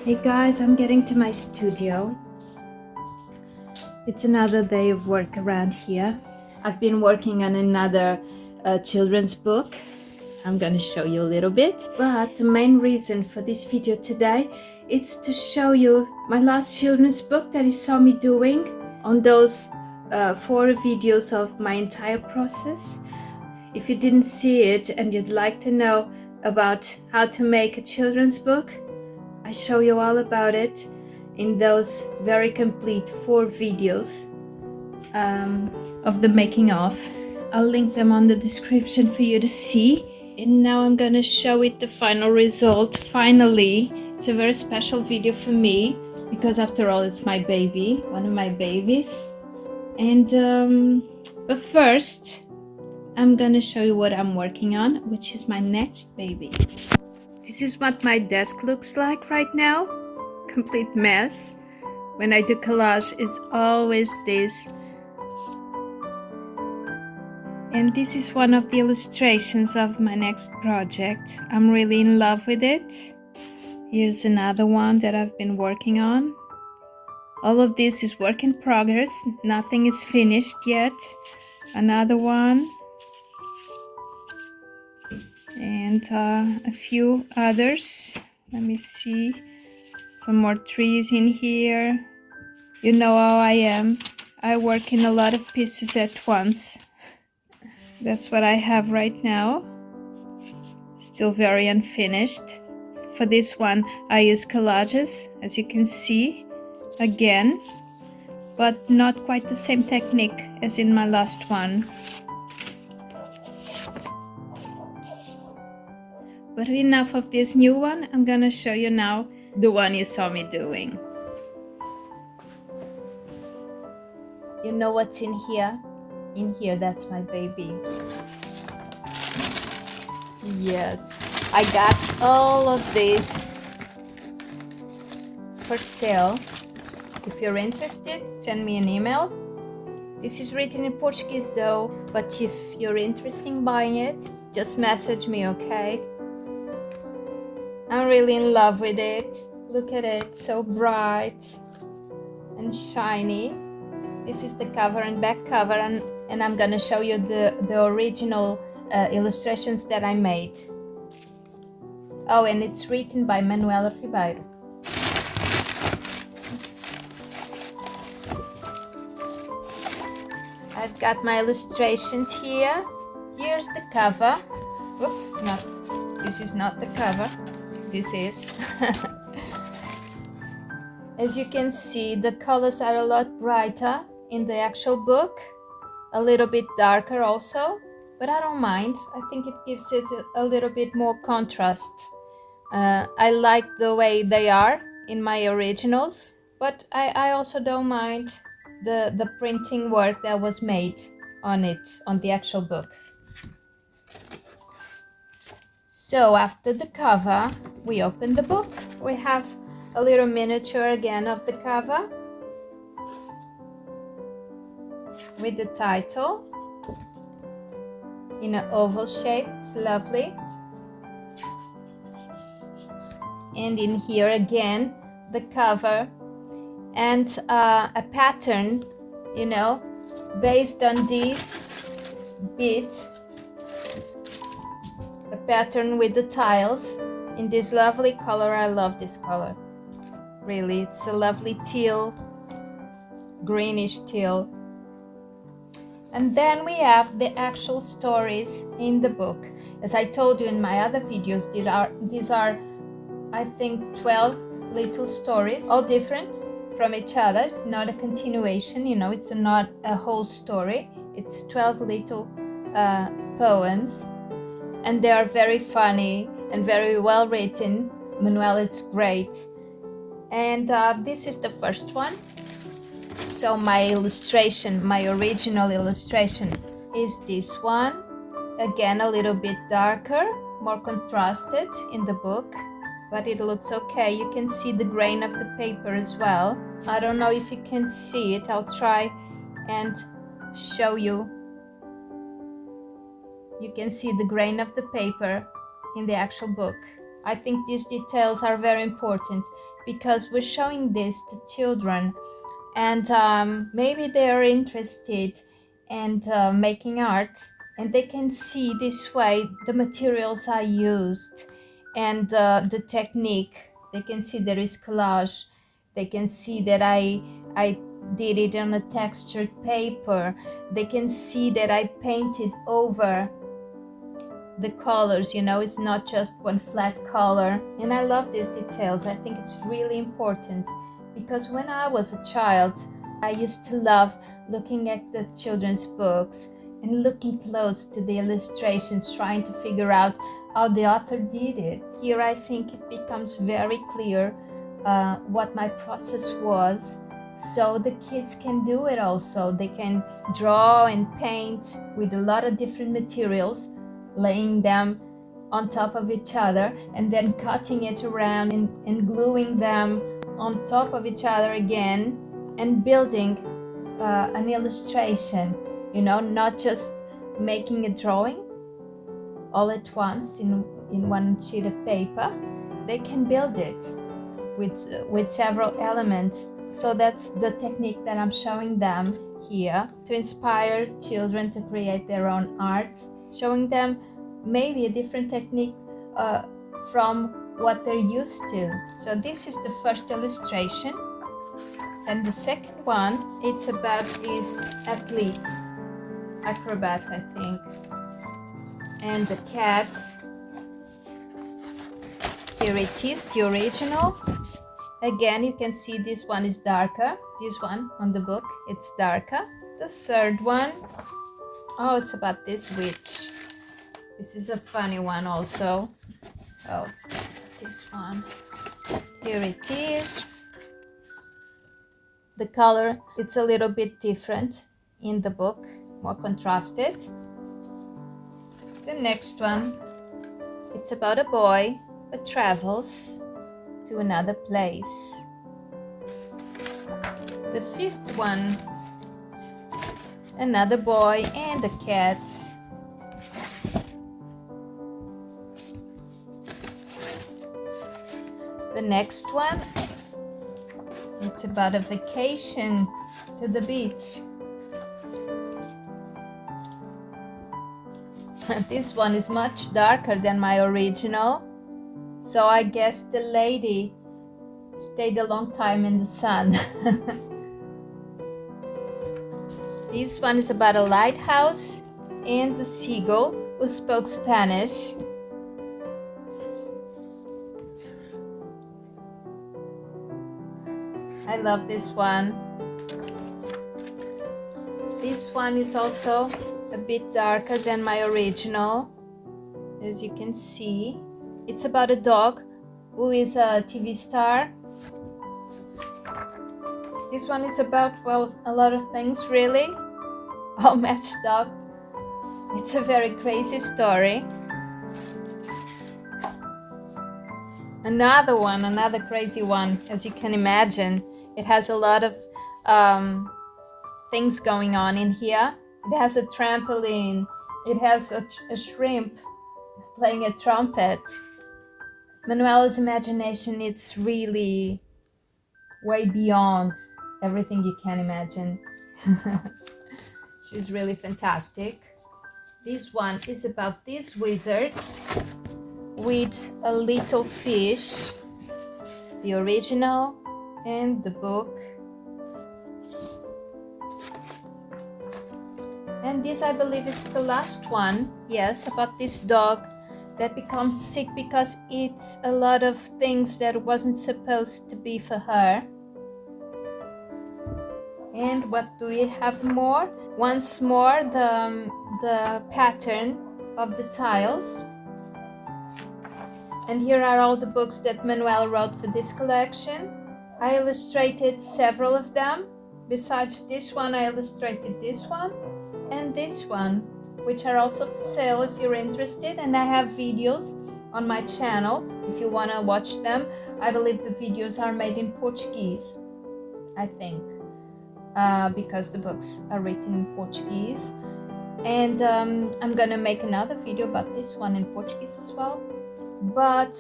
Hey guys, I'm getting to my studio. It's another day of work around here. I've been working on another children's book. I'm gonna show you a little bit. But the main reason for this video today is to show you my last children's book that you saw me doing on those 4 videos of my entire process. If you didn't see it and you'd like to know about how to make a children's book, I show you all about it in those very complete 4 videos of the making of. I'll link them on the description for you to see. And now I'm gonna show it the final result. Finally, it's a very special video for me because after all it's my baby, one of my babies. And but first I'm gonna show you what I'm working on, which is my next baby. This is what my desk looks like right now. Complete mess. When I do collage, it's always this. And this is one of the illustrations of my next project. I'm really in love with it. Here's another one that I've been working on. All of this is work in progress. Nothing is finished yet. Another one. And a few others. Let me see. Some more trees in here. You know how I am. I work in a lot of pieces at once. That's what I have right now. Still very unfinished. For this one, I use collages, as you can see, again, but not quite the same technique as in my last one. But enough of this new one. I'm gonna show you now the one you saw me doing. You know what's in here? In here, that's my baby. Yes, I got all of this for sale. If you're interested, send me an email. This is written in Portuguese though, but if you're interested in buying it, just message me, okay? I'm really in love with it. Look at it, so bright and shiny. This is the cover and back cover, and I'm gonna show you the original illustrations that I made. Oh, and it's written by Manuela Ribeiro. I've got my illustrations here. Here's the cover. Whoops, this is not the cover. This is. As you can see, the colors are a lot brighter in the actual book, a little bit darker also, but I don't mind. I think it gives it a little bit more contrast. I like the way they are in my originals, but I also don't mind the printing work that was made on it, on the actual book. So after the cover, we open the book. We have a little miniature again of the cover with the title in an oval shape. It's lovely. And in here again, the cover and a pattern, you know, based on this bit. A pattern with the tiles in this lovely color. I love this color. Really, it's a lovely teal, greenish teal. And then we have the actual stories in the book. As I told you in my other videos, these are I think 12 little stories, all different from each other. It's not a continuation, you know, it's not a whole story. It's 12 little poems, and they are very funny and very well written. Manuel is great. And this is the first one. So my illustration, my original illustration is this one. Again, a little bit darker, more contrasted in the book, but it looks okay. You can see the grain of the paper as well. I don't know if you can see it. I'll try and show you. You can see the grain of the paper in the actual book. I think these details are very important because we're showing this to children, and maybe they're interested in making art, and they can see this way the materials I used and the technique. They can see there is collage. They can see that I did it on a textured paper. They can see that I painted over the colors, it's not just one flat color. And I love these details. I think it's really important, because when I was a child, I used to love looking at the children's books and looking close to the illustrations, trying to figure out how the author did it. Here I think it becomes very clear what my process was, so the kids can do it also. They can draw and paint with a lot of different materials, laying them on top of each other and then cutting it around and gluing them on top of each other again, and building an illustration, not just making a drawing all at once in one sheet of paper. They can build it with several elements. So that's the technique that I'm showing them here, to inspire children to create their own art, showing them maybe a different technique from what they're used to. So this is the first illustration. And the second one, it's about this athlete, acrobat, I think. And the cat. Here it is, the original. Again, you can see this one is darker. This one on the book, it's darker. The third one, oh, it's about this witch. This is a funny one also. Oh, this one. Here it is. The color, it's a little bit different in the book, more contrasted. The next one, it's about a boy that travels to another place. The fifth one, another boy and a cat. The next one, it's about a vacation to the beach. This one is much darker than my original, so I guess the lady stayed a long time in the sun. This one is about a lighthouse and a seagull who spoke Spanish. I love this one. This one is also a bit darker than my original, as you can see. It's about a dog who is a TV star. This one is about, well, a lot of things really, all matched up. It's a very crazy story. Another crazy one, as you can imagine. It has a lot of things going on in here. It has a trampoline. It has a shrimp playing a trumpet. Manuela's imagination, it's really way beyond everything you can imagine. She's really fantastic. This one is about this wizard with a little fish, the original and the book. And this, I believe, is the last one. Yes, about this dog that becomes sick because eats a lot of things that wasn't supposed to be for her. And what do we have more? Once more, the pattern of the tiles. And here are all the books that Manuel wrote for this collection. I illustrated several of them. Besides this one, I illustrated this one and this one, which are also for sale if you're interested. And I have videos on my channel if you want to watch them. I believe the videos are made in Portuguese, I think, because the books are written in Portuguese. And I'm gonna make another video about this one in Portuguese as well. But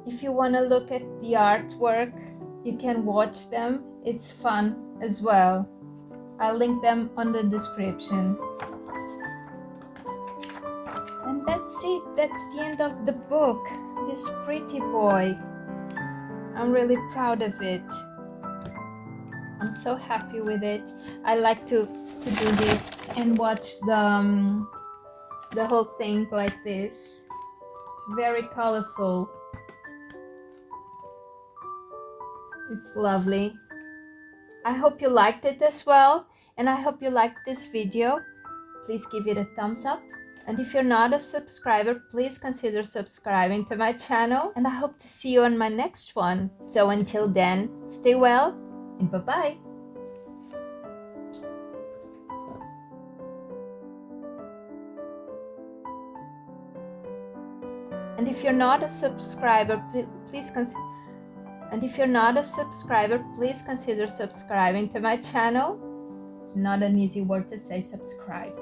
If you want to look at the artwork, you can watch them. It's fun as well. I'll link them on the description. And that's it. That's the end of the book. This pretty boy. I'm really proud of it. I'm so happy with it. I like to do this and watch the whole thing like this. It's very colorful. It's lovely. I hope you liked it as well, and I hope you liked this video. Please give it a thumbs up. And if you're not a subscriber, please consider subscribing to my channel. And I hope to see you on my next one. So until then, stay well and bye-bye. And if you're not a subscriber, please consider subscribing to my channel. It's not an easy word to say, subscribe.